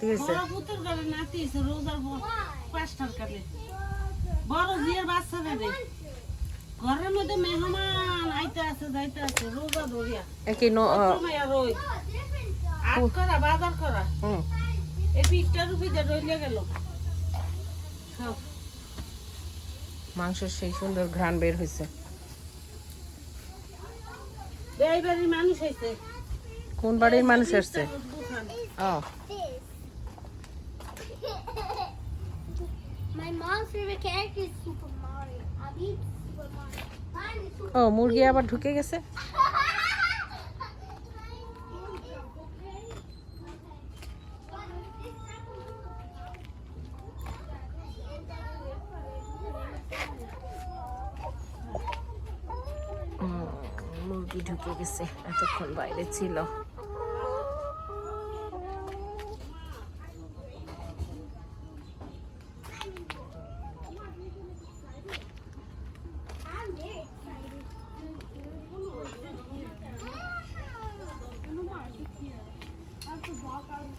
ঠিক আছে বড় পুতুর ঘরে নাতি আছে রোজার 5টার কালে বড় জিয়ার বাচ্চা রে ঘরের মধ্যে মেহমান আইতে আছে যাইতে আছে রোজা ধরিয়া একই মাইয়া রই আট করা বাজার করা এই পিঠটার উপরে রইলে গেল মাংসের সেই সুন্দর ঘ্রাণ বের হয়েছে। এই বাড়ির মানুষ হয়েছে। কোন বাড়ির মানুষ আসছে? My mom's favorite character is Super Mario. I mean Super Mario. Mine is Super ও মুরগি আবার ঢুকে গেছে। মুরগি ঢুকে গেছে, এতক্ষণ বাইরে ছিল।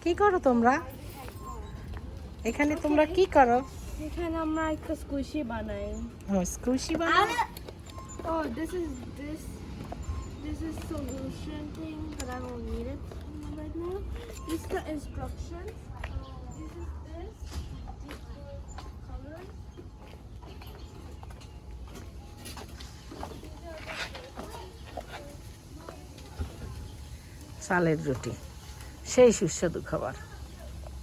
কি করো তোমরা এখানে? তোমরা কি করো এখানে? আমরা একটা স্কুইশি বানাই। স্কুশি বানাও? Oh, this is solution thing, but I don't need it right now. These are the instructions. This is this. These colors. চালের রুটি সেই সুস্বাদু খাবার।